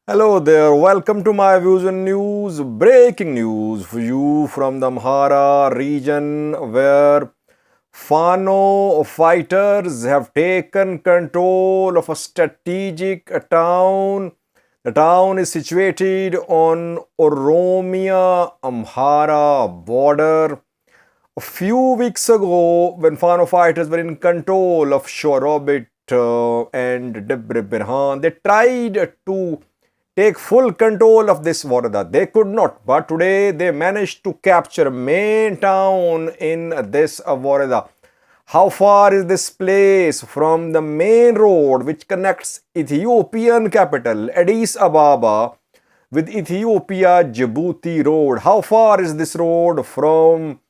Hello there, welcome to my views and news. Breaking news for you from the Amhara region where Fano fighters have taken control of a strategic town. The town is situated on Oromia Amhara border. A few weeks ago, when Fano fighters were in control of Shorobit and Debre Birhan, they tried to take full control of this Warada. They could not, but today they managed to capture main town in this Warada. How far is this place from the main road which connects Ethiopian capital Addis Ababa with Ethiopia Djibouti road? How far is this road from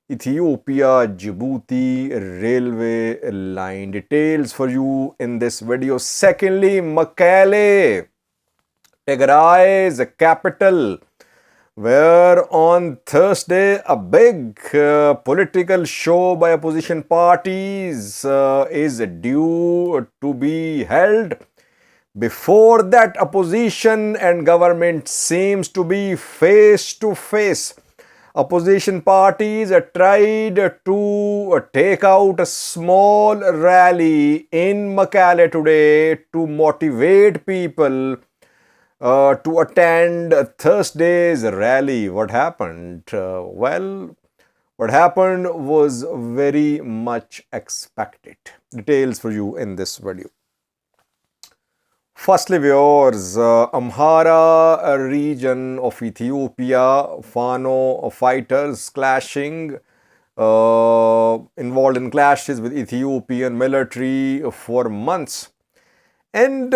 Ethiopia Djibouti railway line? Details for you in this video. Secondly, Mekelle Tigray is the capital, where on Thursday a big political show by opposition parties is due to be held. Before that, opposition and government seems to be face to face. Opposition parties tried to take out a small rally in Mekelle today to motivate people to attend Thursday's rally. What happened? What happened was very much expected. Details for you in this video. Firstly, viewers, Amhara region of Ethiopia, Fano fighters clashing, involved in clashes with Ethiopian military for months. And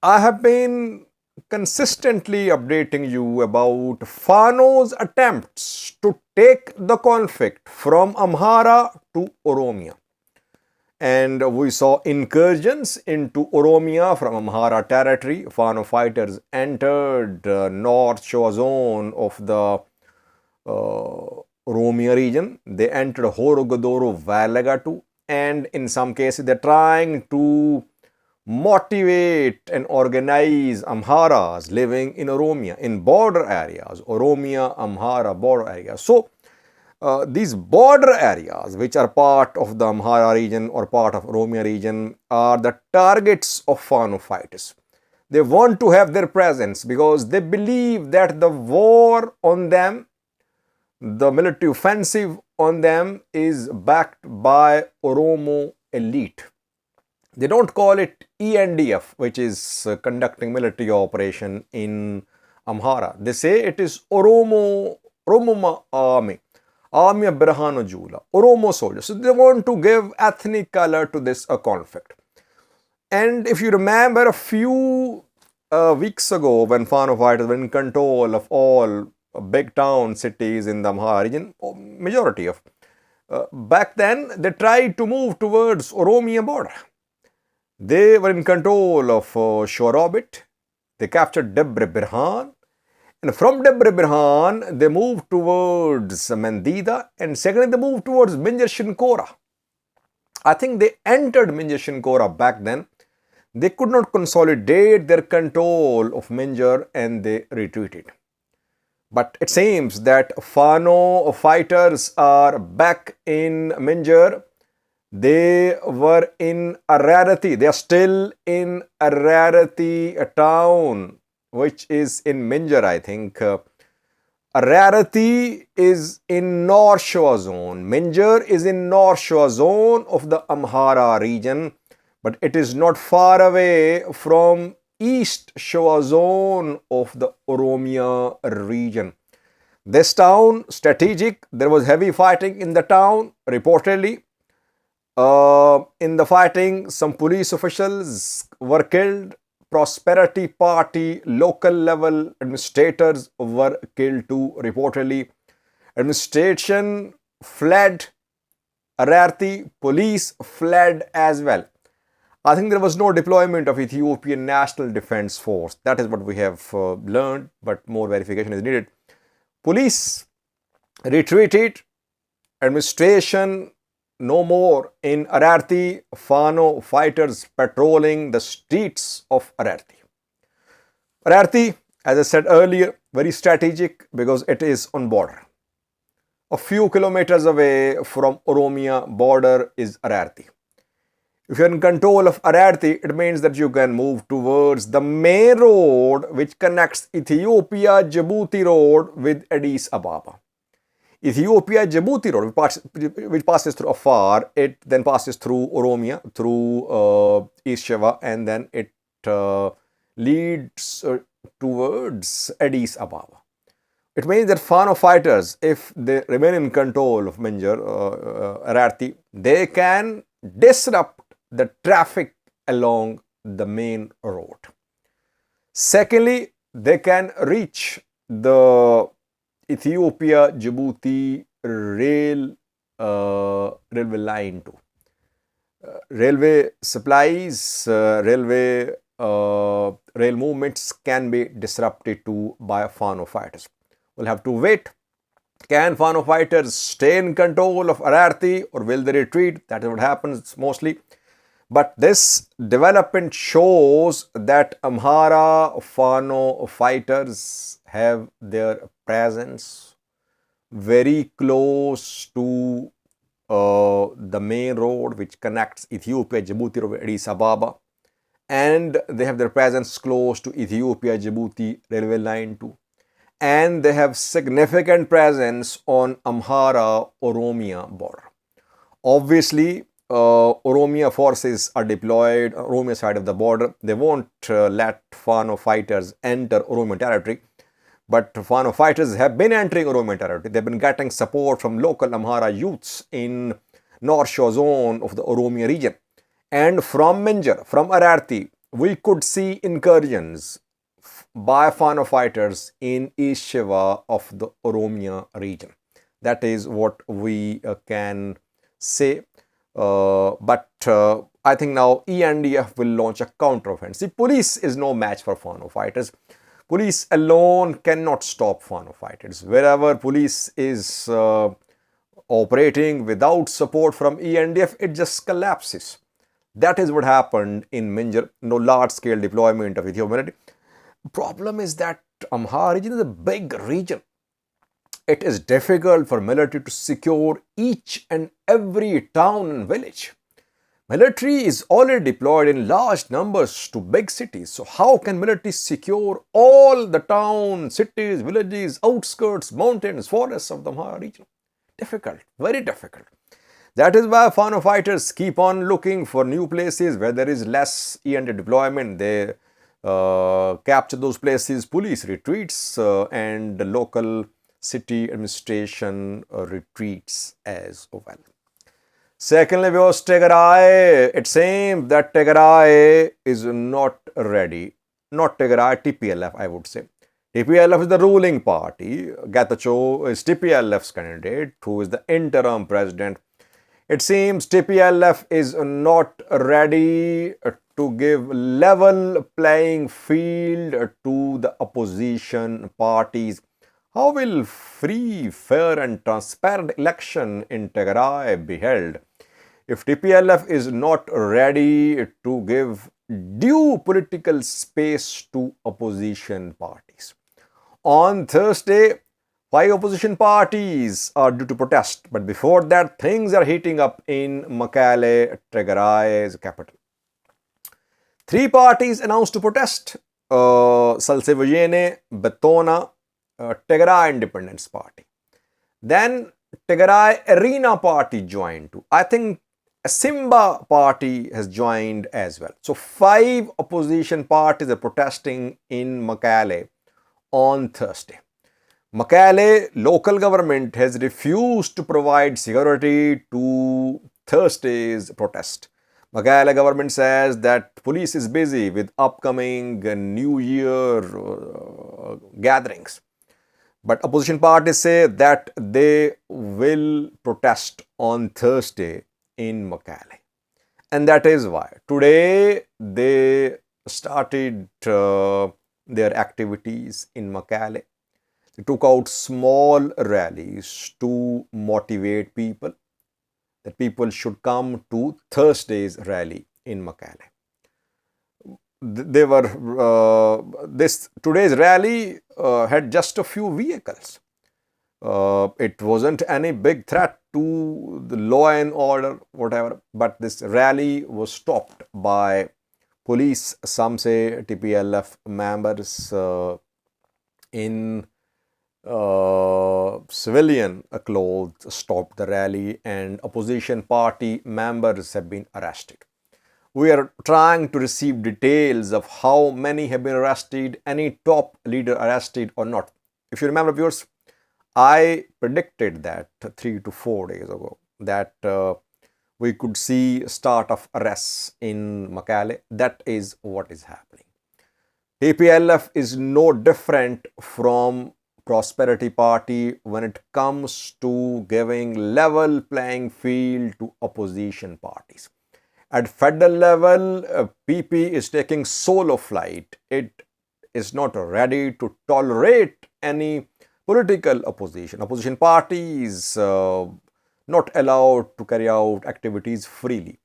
I have been consistently updating you about Fano's attempts to take the conflict from Amhara to Oromia. And we saw incursions into Oromia from Amhara territory. Fano fighters entered North Shore zone of the Oromia region. They entered Horogodoro Valagatu, and in some cases they're trying to motivate and organize Amharas living in Oromia, in border areas, Oromia, Amhara border areas. So, these border areas, which are part of the Amhara region or part of Oromia region, are the targets of Fano fighters. They want to have their presence because they believe that the war on them, the military offensive on them, is backed by Oromo elite. They don't call it ENDF, which is conducting military operation in Amhara. They say it is Oromo Army, Army of Birhanu Jula, Oromo soldiers. So they want to give ethnic color to this conflict. And if you remember, a few weeks ago, when Fano fighters were in control of all big town cities in the Amhara region, majority of, back then they tried to move towards Oromia border. They were in control of Shorobit. They captured Debre Birhan. And from Debre Birhan, they moved towards Mendida. And secondly, they moved towards Minjar Shinkora. I think they entered Minjar Shinkora back then. They could not consolidate their control of Minjar and they retreated. But it seems that Fano fighters are back in Minjar. They were in Ararati. They are still in Ararati town, which is in Minjar, I think. Ararati is in North Shore zone. Minjar is in North Shore zone of the Amhara region, but it is not far away from East Shore zone of the Oromia region. This town, strategic. There was heavy fighting in the town, reportedly. In the fighting, some police officials were killed. Prosperity Party local level administrators were killed too, reportedly. Administration fled. Ararati police fled as well. I think there was no deployment of Ethiopian National Defense Force. That is what we have learned, but more verification is needed. Police retreated. Administration no more in Ararati. Fano fighters patrolling the streets of Ararati. Ararti, as I said earlier, very strategic because it is on border. A few kilometers away from Oromia border is Ararti. If you're in control of Ararti, it means that you can move towards the main road which connects Ethiopia-Djibouti road with Addis Ababa. Ethiopia-Djibouti road, which passes through Afar, it then passes through Oromia, through East Sheva, and then it leads towards Addis Ababa. It means that Fano fighters, if they remain in control of Minjar, Ararti, they can disrupt the traffic along the main road. Secondly, they can reach the Ethiopia-Djibouti railway line too. Railway supplies, rail movements can be disrupted too by Fano fighters. We'll have to wait. Can Fano fighters stay in control of Ararti or will they retreat? That is what happens mostly. But this development shows that Amhara-Fano fighters have their presence very close to the main road which connects Ethiopia-Djibouti with Addis Ababa, and they have their presence close to Ethiopia-Djibouti railway line too, and they have significant presence on Amhara-Oromia border. Obviously, Oromia forces are deployed on Oromia side of the border. They won't let Fano fighters enter Oromian territory. But Fano fighters have been entering Oromian territory. They've been getting support from local Amhara youths in North Shore zone of the Oromia region. And from Minjar, from Ararti, we could see incursions by Fano fighters in East Sheva of the Oromia region. That is what we can say. But I think now ENDF will launch a counteroffensive. Police is no match for Fano fighters. Police alone cannot stop Fano fighters. Wherever police is operating without support from ENDF, it just collapses. That is what happened in Minjar. No large-scale deployment of Ethiopian. Problem is that Amhara region is a big region. It is difficult for military to secure each and every town and village. Military is already deployed in large numbers to big cities. So how can military secure all the towns, cities, villages, outskirts, mountains, forests of the Amhara region? Difficult, very difficult. That is why Fano fighters keep on looking for new places where there is less END deployment. They capture those places, police retreats, and the local city administration retreats as well. Secondly, was Tigray. It seems that Tigray is not ready. Not Tigray, TPLF, I would say. TPLF is the ruling party. Getachew is TPLF's candidate, who is the interim president. It seems TPLF is not ready to give level playing field to the opposition parties. How will free, fair and transparent election in Tigray be held if TPLF is not ready to give due political space to opposition parties? On Thursday, 5 opposition parties are due to protest, but before that, things are heating up in Mekelle, Tigray's capital. 3 parties announced to protest: Salsevojene, Betona, Tigray Independence Party. Then Tigray Arena Party joined too. I think Simba Party has joined as well. So 5 opposition parties are protesting in Mekelle on Thursday. Mekelle local government has refused to provide security to Thursday's protest. Mekelle government says that police is busy with upcoming New Year gatherings. But opposition parties say that they will protest on Thursday in Mekelle. And that is why today they started their activities in Mekelle. They took out small rallies to motivate people that people should come to Thursday's rally in Mekelle. they were this today's rally had just a few vehicles. It wasn't any big threat to the law and order, whatever, but this rally was stopped by police. Some say TPLF members in civilian clothes stopped the rally, and opposition party members have been arrested. We are trying to receive details of how many have been arrested, any top leader arrested or not. If you remember, viewers, I predicted that 3 to 4 days ago that we could see start of arrests in Mekelle. That is what is happening. TPLF is no different from Prosperity Party when it comes to giving level playing field to opposition parties. At federal level, PP is taking solo flight. It is not ready to tolerate any political opposition. Opposition parties not allowed to carry out activities freely.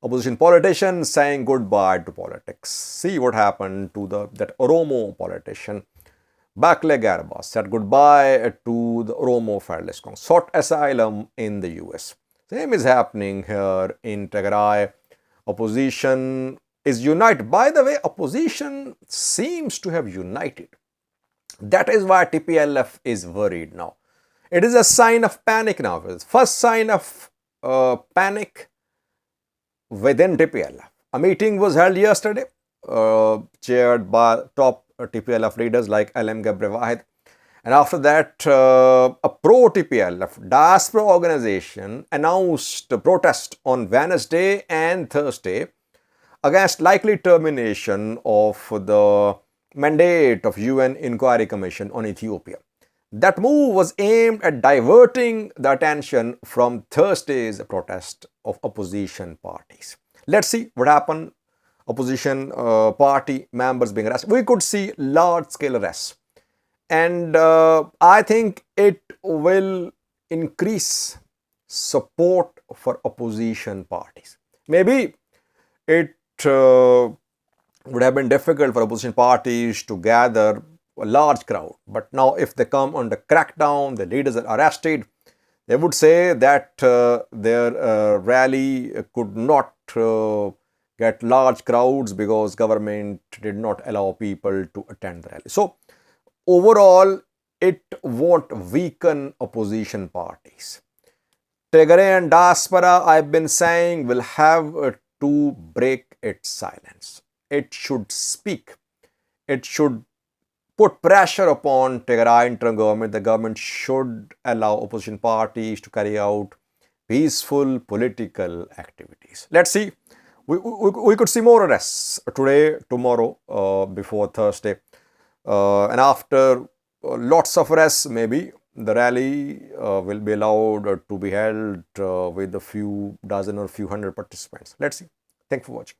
Opposition politicians saying goodbye to politics. See what happened to that Oromo politician. Mekelle Tigray said goodbye to the Oromo Federalist Congress, sought asylum in the US. Same is happening here in Tigray. Opposition is united. By the way, opposition seems to have united. That is why TPLF is worried now. It is a sign of panic now. First sign of panic within TPLF. A meeting was held yesterday, chaired by top TPLF leaders like LM Gabrewahid. And after that, a pro-TPLF diaspora organization announced a protest on Wednesday and Thursday against likely termination of the mandate of UN Inquiry Commission on Ethiopia. That move was aimed at diverting the attention from Thursday's protest of opposition parties. Let's see what happened. Opposition party members being arrested. We could see large-scale arrests. And I think it will increase support for opposition parties. Maybe it would have been difficult for opposition parties to gather a large crowd. But now if they come under crackdown, the leaders are arrested, they would say that their rally could not get large crowds because government did not allow people to attend the rally. So overall, it won't weaken opposition parties. Tigray and diaspora, I've been saying, will have to break its silence. It should speak. It should put pressure upon Tigray interim government. The government should allow opposition parties to carry out peaceful political activities. Let's see. We could see more arrests today, tomorrow, before Thursday. And after lots of arrests, maybe the rally will be allowed to be held with a few dozen or few hundred participants. Let's see. Thanks for watching.